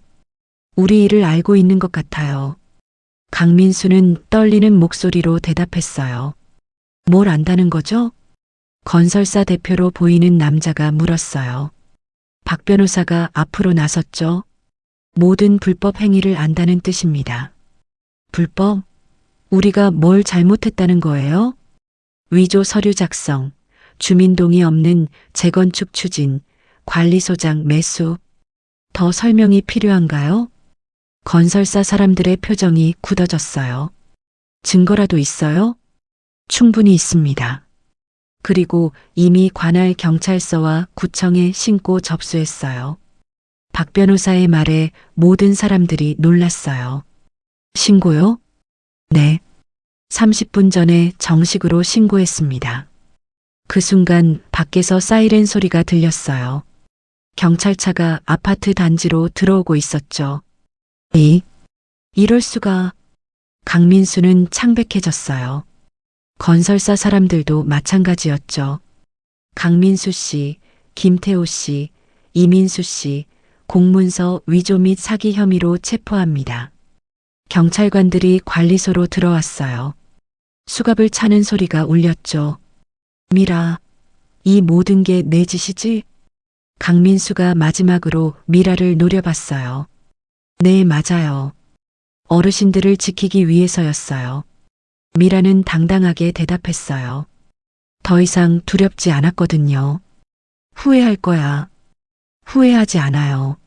우리 일을 알고 있는 것 같아요. 강민수는 떨리는 목소리로 대답했어요. 뭘 안다는 거죠? 건설사 대표로 보이는 남자가 물었어요. 박 변호사가 앞으로 나섰죠. 모든 불법 행위를 안다는 뜻입니다. 불법? 우리가 뭘 잘못했다는 거예요? 위조 서류 작성, 주민동의 없는 재건축 추진, 관리소장 매수. 더 설명이 필요한가요? 건설사 사람들의 표정이 굳어졌어요. 증거라도 있어요? 충분히 있습니다. 그리고 이미 관할 경찰서와 구청에 신고 접수했어요. 박 변호사의 말에 모든 사람들이 놀랐어요. 신고요? 네. 30분 전에 정식으로 신고했습니다. 그 순간 밖에서 사이렌 소리가 들렸어요. 경찰차가 아파트 단지로 들어오고 있었죠. 이럴 수가. 강민수는 창백해졌어요. 건설사 사람들도 마찬가지였죠. 강민수 씨, 김태호 씨, 이민수 씨, 공문서 위조 및 사기 혐의로 체포합니다. 경찰관들이 관리소로 들어왔어요. 수갑을 차는 소리가 울렸죠. 미라, 이 모든 게 내 짓이지? 강민수가 마지막으로 미라를 노려봤어요. 네, 맞아요. 어르신들을 지키기 위해서였어요. 미라는 당당하게 대답했어요. 더 이상 두렵지 않았거든요. 후회할 거야. 후회하지 않아요.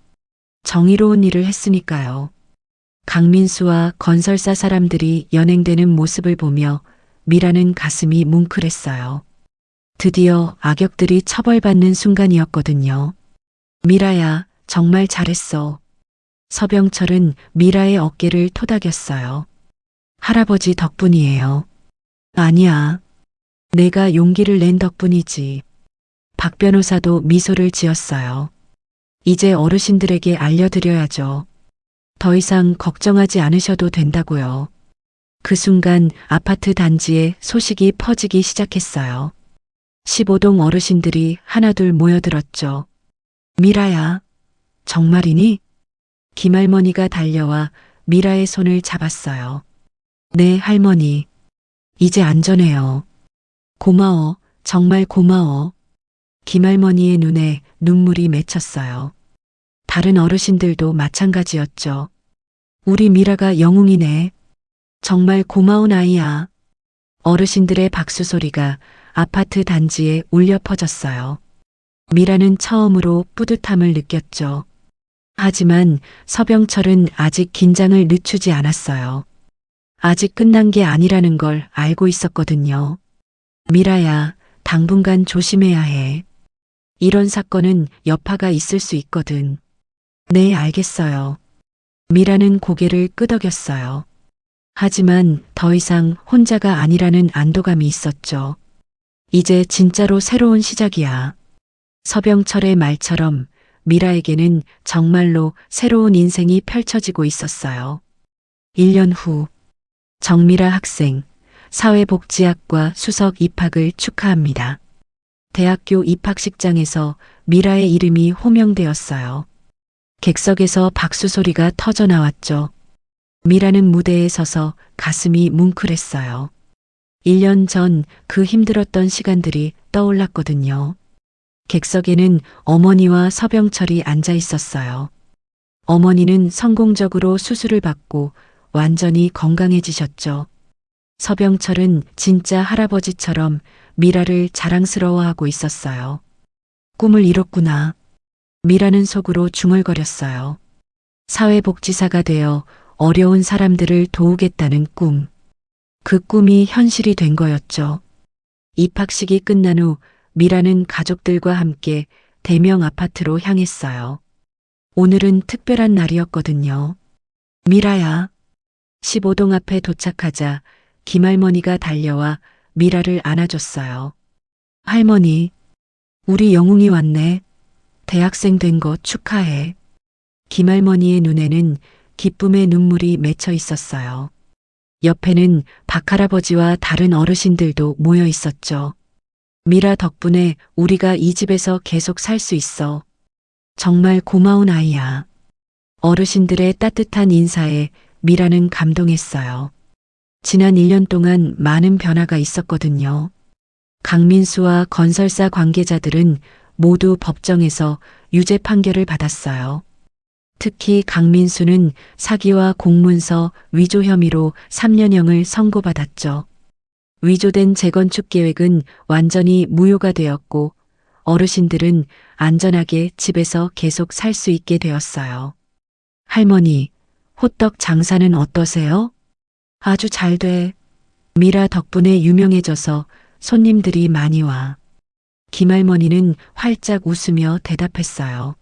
정의로운 일을 했으니까요. 강민수와 건설사 사람들이 연행되는 모습을 보며 미라는 가슴이 뭉클했어요. 드디어 악역들이 처벌받는 순간이었거든요. 미라야, 정말 잘했어. 서병철은 미라의 어깨를 토닥였어요. 할아버지 덕분이에요. 아니야. 내가 용기를 낸 덕분이지. 박 변호사도 미소를 지었어요. 이제 어르신들에게 알려드려야죠. 더 이상 걱정하지 않으셔도 된다고요. 그 순간 아파트 단지에 소식이 퍼지기 시작했어요. 15동 어르신들이 하나둘 모여들었죠. 미라야, 정말이니? 김할머니가 달려와 미라의 손을 잡았어요. 네, 할머니. 이제 안전해요. 고마워, 정말 고마워. 김할머니의 눈에 눈물이 맺혔어요. 다른 어르신들도 마찬가지였죠. 우리 미라가 영웅이네. 정말 고마운 아이야. 어르신들의 박수 소리가 아파트 단지에 울려 퍼졌어요. 미라는 처음으로 뿌듯함을 느꼈죠. 하지만 서병철은 아직 긴장을 늦추지 않았어요. 아직 끝난 게 아니라는 걸 알고 있었거든요. 미라야, 당분간 조심해야 해. 이런 사건은 여파가 있을 수 있거든. 네, 알겠어요. 미라는 고개를 끄덕였어요. 하지만 더 이상 혼자가 아니라는 안도감이 있었죠. 이제 진짜로 새로운 시작이야. 서병철의 말처럼 미라에게는 정말로 새로운 인생이 펼쳐지고 있었어요. 1년 후, 정미라 학생, 사회복지학과 수석 입학을 축하합니다. 대학교 입학식장에서 미라의 이름이 호명되었어요. 객석에서 박수 소리가 터져 나왔죠. 미라는 무대에 서서 가슴이 뭉클했어요. 1년 전 그 힘들었던 시간들이 떠올랐거든요. 객석에는 어머니와 서병철이 앉아 있었어요. 어머니는 성공적으로 수술을 받고 완전히 건강해지셨죠. 서병철은 진짜 할아버지처럼 미라를 자랑스러워하고 있었어요. 꿈을 이뤘구나. 미라는 속으로 중얼거렸어요. 사회복지사가 되어 어려운 사람들을 도우겠다는 꿈. 그 꿈이 현실이 된 거였죠. 입학식이 끝난 후 미라는 가족들과 함께 대명 아파트로 향했어요. 오늘은 특별한 날이었거든요. 미라야. 15동 앞에 도착하자 김할머니가 달려와 미라를 안아줬어요. 할머니, 우리 영웅이 왔네. 대학생 된 거 축하해. 김할머니의 눈에는 기쁨의 눈물이 맺혀 있었어요. 옆에는 박할아버지와 다른 어르신들도 모여 있었죠. 미라 덕분에 우리가 이 집에서 계속 살 수 있어. 정말 고마운 아이야. 어르신들의 따뜻한 인사에 미라는 감동했어요. 지난 1년 동안 많은 변화가 있었거든요. 강민수와 건설사 관계자들은 모두 법정에서 유죄 판결을 받았어요. 특히 강민수는 사기와 공문서 위조 혐의로 3년형을 선고받았죠. 위조된 재건축 계획은 완전히 무효가 되었고 어르신들은 안전하게 집에서 계속 살 수 있게 되었어요. 할머니, 호떡 장사는 어떠세요? 아주 잘 돼. 미라 덕분에 유명해져서 손님들이 많이 와. 김할머니는 활짝 웃으며 대답했어요.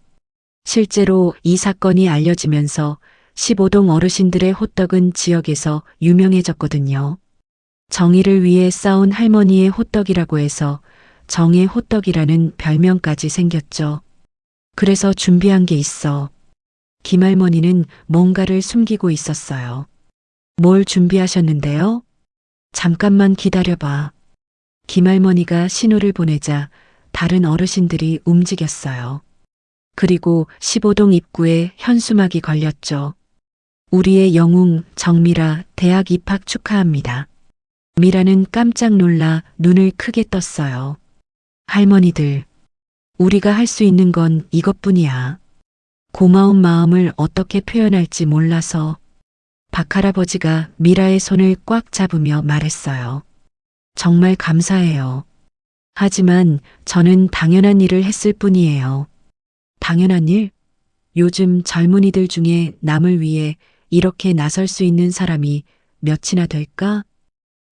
실제로 이 사건이 알려지면서 15동 어르신들의 호떡은 지역에서 유명해졌거든요. 정의를 위해 싸운 할머니의 호떡이라고 해서 정의 호떡이라는 별명까지 생겼죠. 그래서 준비한 게 있어. 김할머니는 뭔가를 숨기고 있었어요. 뭘 준비하셨는데요? 잠깐만 기다려봐. 김할머니가 신호를 보내자 다른 어르신들이 움직였어요. 그리고 15동 입구에 현수막이 걸렸죠. 우리의 영웅 정미라 대학 입학 축하합니다. 미라는 깜짝 놀라 눈을 크게 떴어요. 할머니들, 우리가 할 수 있는 건 이것뿐이야. 고마운 마음을 어떻게 표현할지 몰라서. 박할아버지가 미라의 손을 꽉 잡으며 말했어요. 정말 감사해요. 하지만 저는 당연한 일을 했을 뿐이에요. 당연한 일? 요즘 젊은이들 중에 남을 위해 이렇게 나설 수 있는 사람이 몇이나 될까?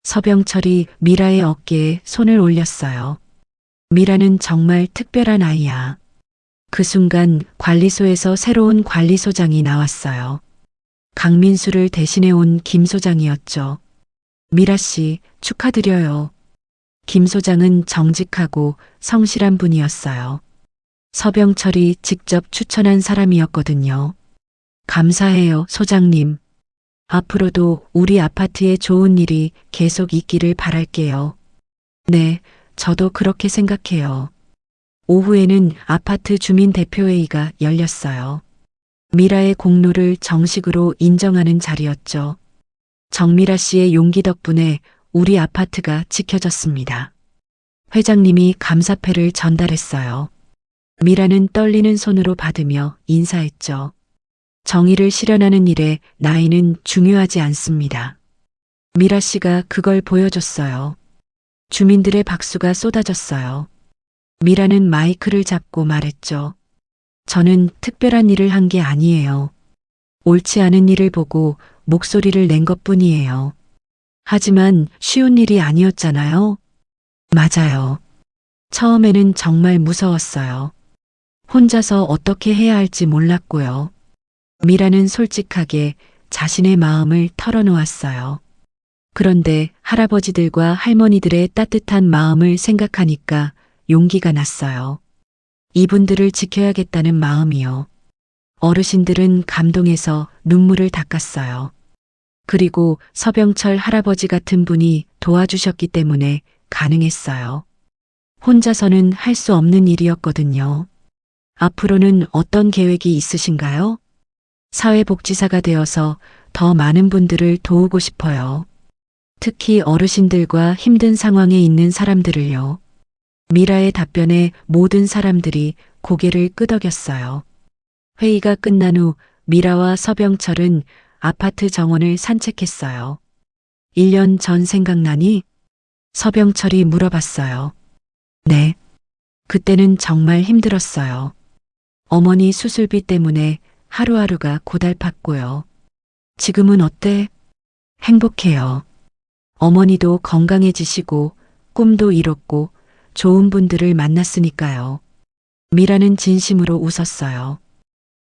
서병철이 미라의 어깨에 손을 올렸어요. 미라는 정말 특별한 아이야. 그 순간 관리소에서 새로운 관리소장이 나왔어요. 강민수를 대신해 온 김 소장이었죠. 미라 씨, 축하드려요. 김 소장은 정직하고 성실한 분이었어요. 서병철이 직접 추천한 사람이었거든요. 감사해요, 소장님. 앞으로도 우리 아파트에 좋은 일이 계속 있기를 바랄게요. 네, 저도 그렇게 생각해요. 오후에는 아파트 주민대표회의가 열렸어요. 미라의 공로를 정식으로 인정하는 자리였죠. 정미라 씨의 용기 덕분에 우리 아파트가 지켜졌습니다. 회장님이 감사패를 전달했어요. 미라는 떨리는 손으로 받으며 인사했죠. 정의를 실현하는 일에 나이는 중요하지 않습니다. 미라 씨가 그걸 보여줬어요. 주민들의 박수가 쏟아졌어요. 미라는 마이크를 잡고 말했죠. 저는 특별한 일을 한 게 아니에요. 옳지 않은 일을 보고 목소리를 낸 것뿐이에요. 하지만 쉬운 일이 아니었잖아요. 맞아요. 처음에는 정말 무서웠어요. 혼자서 어떻게 해야 할지 몰랐고요. 미라는 솔직하게 자신의 마음을 털어놓았어요. 그런데 할아버지들과 할머니들의 따뜻한 마음을 생각하니까 용기가 났어요. 이분들을 지켜야겠다는 마음이요. 어르신들은 감동해서 눈물을 닦았어요. 그리고 서병철 할아버지 같은 분이 도와주셨기 때문에 가능했어요. 혼자서는 할 수 없는 일이었거든요. 앞으로는 어떤 계획이 있으신가요? 사회복지사가 되어서 더 많은 분들을 도우고 싶어요. 특히 어르신들과 힘든 상황에 있는 사람들을요. 미라의 답변에 모든 사람들이 고개를 끄덕였어요. 회의가 끝난 후 미라와 서병철은 아파트 정원을 산책했어요. 1년 전 생각나니? 서병철이 물어봤어요. 네. 그때는 정말 힘들었어요. 어머니 수술비 때문에 하루하루가 고달팠고요. 지금은 어때? 행복해요. 어머니도 건강해지시고 꿈도 이뤘고 좋은 분들을 만났으니까요. 미라는 진심으로 웃었어요.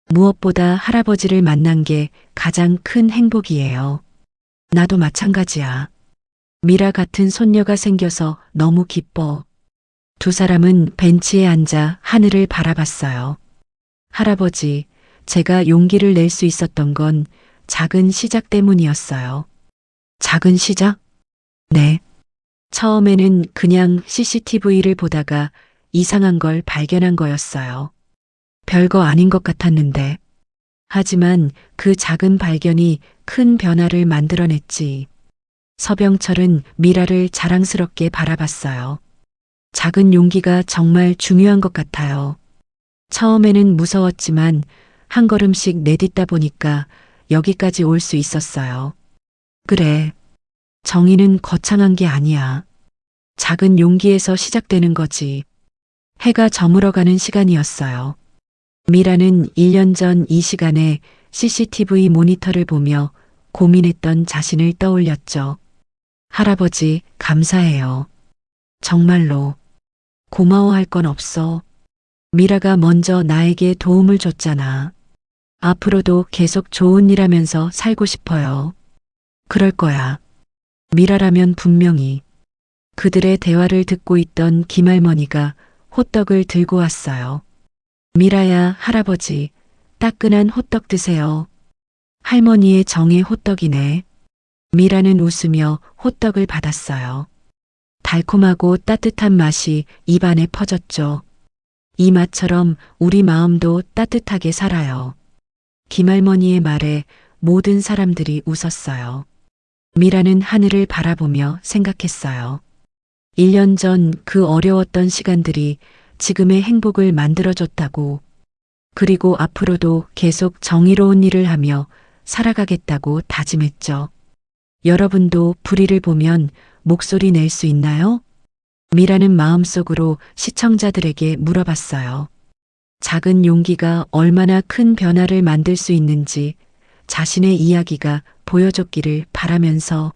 무엇보다 할아버지를 만난 게 가장 큰 행복이에요. 나도 마찬가지야. 미라 같은 손녀가 생겨서 너무 기뻐. 두 사람은 벤치에 앉아 하늘을 바라봤어요. 할아버지, 제가 용기를 낼 수 있었던 건 작은 시작 때문이었어요. 작은 시작? 네. 처음에는 그냥 CCTV를 보다가 이상한 걸 발견한 거였어요. 별거 아닌 것 같았는데. 하지만 그 작은 발견이 큰 변화를 만들어냈지. 서병철은 미라를 자랑스럽게 바라봤어요. 작은 용기가 정말 중요한 것 같아요. 처음에는 무서웠지만 한 걸음씩 내딛다 보니까 여기까지 올 수 있었어요. 그래. 정의는 거창한 게 아니야. 작은 용기에서 시작되는 거지. 해가 저물어가는 시간이었어요. 미라는 1년 전 이 시간에 CCTV 모니터를 보며 고민했던 자신을 떠올렸죠. 할아버지, 감사해요. 정말로. 고마워할 건 없어. 미라가 먼저 나에게 도움을 줬잖아. 앞으로도 계속 좋은 일 하면서 살고 싶어요. 그럴 거야. 미라라면 분명히. 그들의 대화를 듣고 있던 김할머니가 호떡을 들고 왔어요. 미라야, 할아버지, 따끈한 호떡 드세요. 할머니의 정의 호떡이네. 미라는 웃으며 호떡을 받았어요. 달콤하고 따뜻한 맛이 입안에 퍼졌죠. 이 맛처럼 우리 마음도 따뜻하게 살아요. 김할머니의 말에 모든 사람들이 웃었어요. 미라는 하늘을 바라보며 생각했어요. 1년 전 그 어려웠던 시간들이 지금의 행복을 만들어줬다고. 그리고 앞으로도 계속 정의로운 일을 하며 살아가겠다고 다짐했죠. 여러분도 불의를 보면 목소리 낼 수 있나요? 미라는 마음속으로 시청자들에게 물어봤어요. 작은 용기가 얼마나 큰 변화를 만들 수 있는지 자신의 이야기가 보여줬기를 바라면서